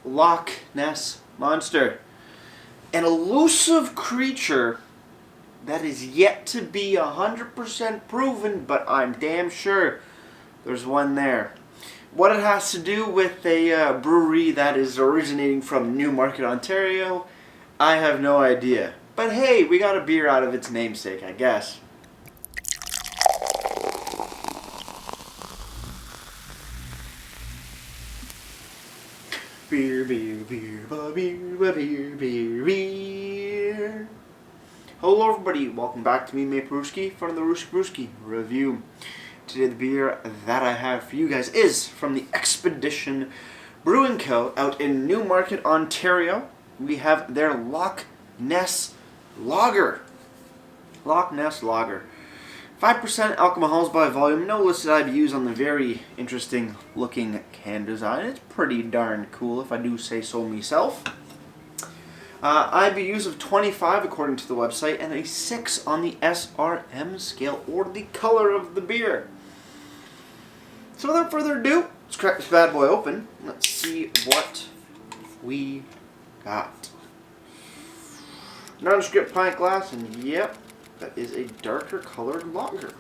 Loch Ness monster. An elusive creature that is yet to be 100% proven, but I'm damn sure there's one there. What it has to do with a brewery that is originating from Newmarket, Ontario, I have no idea. But hey, we got a beer out of its namesake, I guess. Beer, beer, beer, beer, beer, beer, beer. Hello everybody, welcome back to me, Brewski, from the Brewski Review. Today the beer that I have for you guys is from the Expedition Brewing Co. out in Newmarket, Ontario. We have their Loch Ness Lager. Loch Ness Lager. 5% alcohols by volume, no listed IBUs on the very interesting looking can design. It's pretty darn cool if I do say so myself. IBUs of 25 according to the website and a 6 on the SRM scale, or the color of the beer. So without further ado, let's crack this bad boy open. Let's see what we got. Nondescript pint glass, and yep, that is a darker colored lager.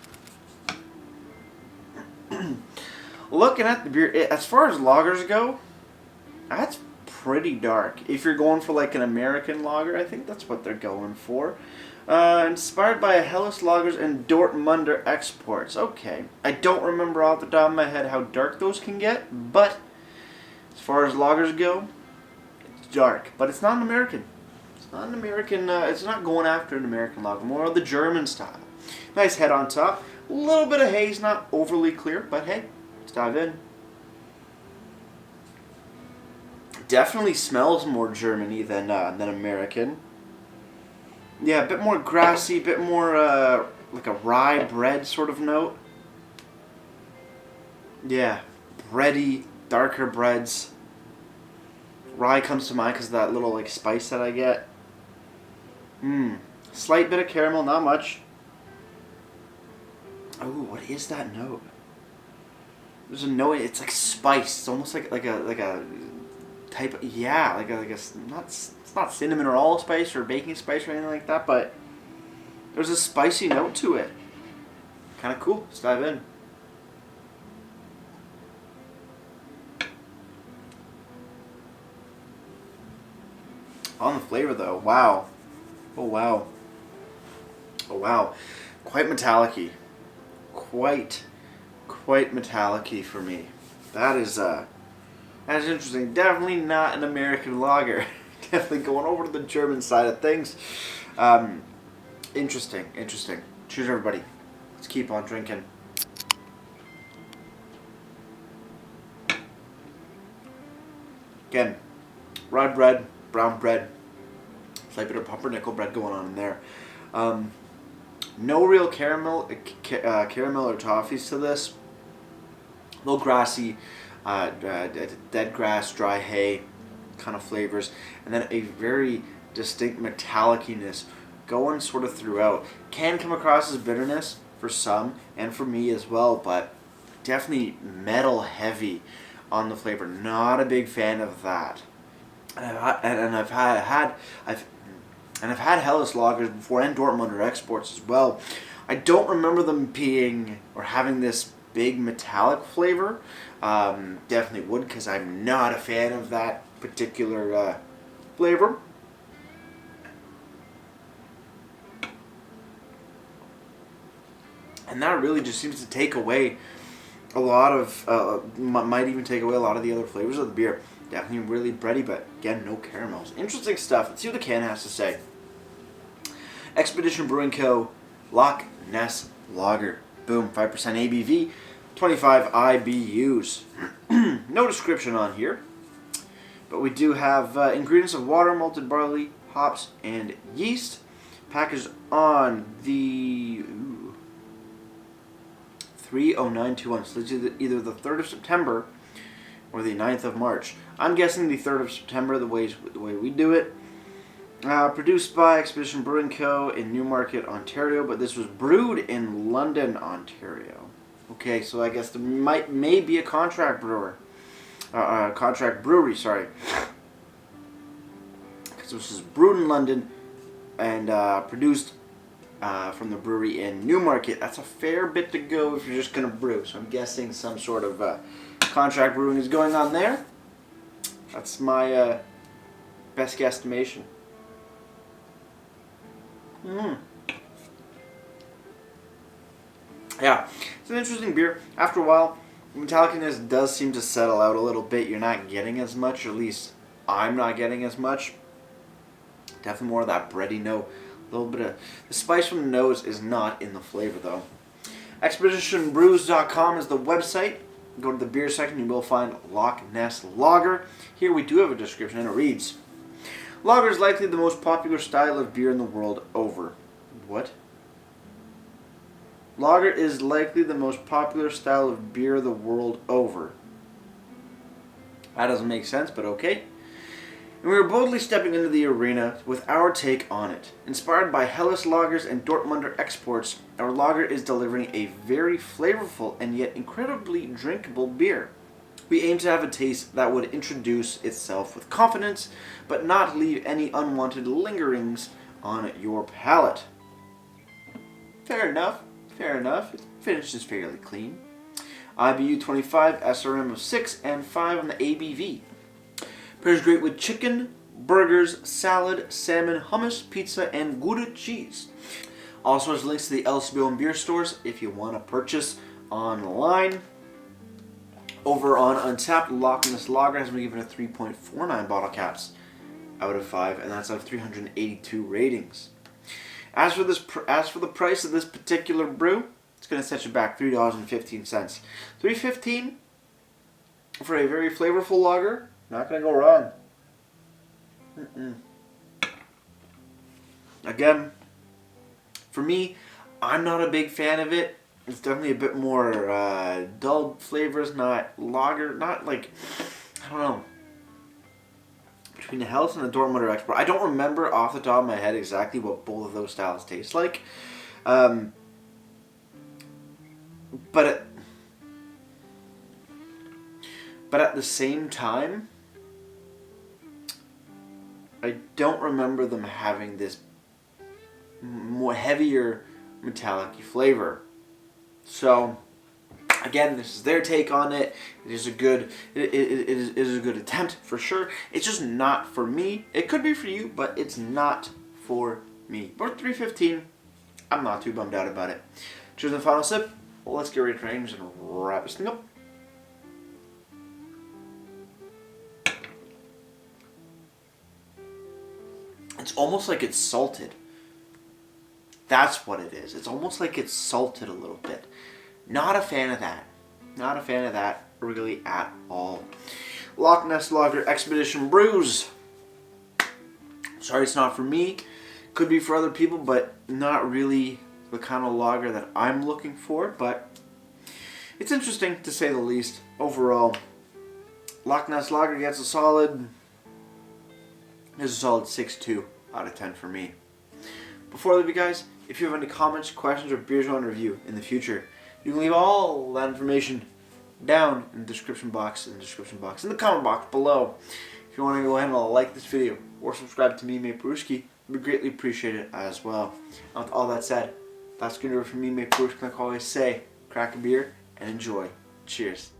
Looking at the beer, as far as lagers go, that's pretty dark. If you're going for like an American lager, I think that's what they're going for. Inspired by Helles lagers and Dortmunder exports. Okay, I don't remember off the top of my head how dark those can get, but as far as lagers go, it's dark. But it's not an American. It's not an American. It's not going after an American lager. More of the German style. Nice head on top. A little bit of haze, not overly clear, but hey, let's dive in. Definitely smells more German-y than American. Yeah, a bit more grassy, a bit more like a rye bread sort of note. Yeah, bready, darker breads. Rye comes to mind because of that little like spice that I get. Slight bit of caramel, not much. Oh, what is that note? There's a note. It's like spice. It's almost like a type of, yeah, like a it's not cinnamon or allspice or baking spice or anything like that, but there's a spicy note to it. Kind of cool. Let's dive in. On the flavor though, wow. Oh wow. Oh wow. Quite metallic-y. Quite metallic-y for me. That's interesting. Definitely not an American lager. Definitely going over to the German side of things. Interesting. Cheers, everybody. Let's keep on drinking. Again, rye bread, brown bread, slight bit of pumpernickel bread going on in there. No real caramel or toffees to this. A little grassy. Dead grass, dry hay kind of flavors, and then a very distinct metalliciness going sort of throughout. Can come across as bitterness for some and for me as well, but definitely metal heavy on the flavor. Not a big fan of that. And I've had Helles lagers before and Dortmunder exports as well. I don't remember them being or having this big metallic flavor. Definitely would, because I'm not a fan of that particular flavor. And that really just seems to take away a lot of, might even take away a lot of the other flavors of the beer. Definitely really bready, but again, no caramels. Interesting stuff. Let's see what the can has to say. Expedition Brewing Co. Loch Ness Lager. Boom, 5% ABV. 25 IBUs. No description on here, but we do have ingredients of water, malted barley, hops, and yeast. Packaged on the 30921, so it's either the 3rd of September or the 9th of March. I'm guessing the 3rd of September, the way we do it. Produced by Expedition Brewing Co. in Newmarket, Ontario, but this was brewed in London, Ontario. Okay, so I guess there may be a contract brewer. Contract brewery, sorry. So this is brewed in London and produced from the brewery in Newmarket. That's a fair bit to go if you're just going to brew. So I'm guessing some sort of contract brewing is going on there. That's my best guesstimation. Yeah, it's an interesting beer. After a while, metallicness does seem to settle out a little bit. You're not getting as much, or at least I'm not getting as much. Definitely more of that bready note. A little bit of the spice from the nose is not in the flavor though. ExpeditionBrews.com is the website. Go to the beer section, you will find Loch Ness Lager. Here we do have a description, and it reads: Lager is likely the most popular style of beer in the world over. What? Lager is likely the most popular style of beer the world over. That doesn't make sense, but okay. And we are boldly stepping into the arena with our take on it. Inspired by Helles lagers and Dortmunder exports, our lager is delivering a very flavorful and yet incredibly drinkable beer. We aim to have a taste that would introduce itself with confidence, but not leave any unwanted lingerings on your palate. Fair enough. Fair enough. It finishes fairly clean. IBU 25, SRM of 6, and 5 on the ABV. Pairs great with chicken, burgers, salad, salmon, hummus, pizza, and Gouda cheese. Also has links to the LCBO and beer stores if you want to purchase online. Over on Untapped, Loch Ness Lager has been given a 3.49 bottle caps out of 5, and that's out of 382 ratings. As for the price of this particular brew, it's going to set you back $3.15. $3.15 for a very flavorful lager. Not going to go wrong. Again, for me, I'm not a big fan of it. It's definitely a bit more dull flavors, not lager, not like, I don't know. Between the Helles and the Dortmunder export, I don't remember off the top of my head exactly what both of those styles taste like. But at the same time, I don't remember them having this more heavier metallic flavor. So again, this is their take on it. It is a good attempt for sure. It's just not for me. It could be for you, but it's not for me. But $3.15, I'm not too bummed out about it. Cheers and final sip. Well, let's get ready to range and wrap this thing up. It's almost like it's salted. That's what it is. It's almost like it's salted a little bit. Not a fan of that. Not a fan of that really at all. Loch Ness Lager Expedition Brews. Sorry, it's not for me. Could be for other people, but not really the kind of lager that I'm looking for. But it's interesting to say the least. Overall, Loch Ness Lager gets a solid 6.2 out of 10 for me. Before I leave you guys, if you have any comments, questions, or beers you want to review in the future, you can leave all that information down in the description box, in the comment box below. If you want to go ahead and like this video or subscribe to me, Mate Brewski, we greatly appreciate it as well. And with all that said, that's going to do it for me, Mate Brewski. Like I always say, crack a beer and enjoy. Cheers.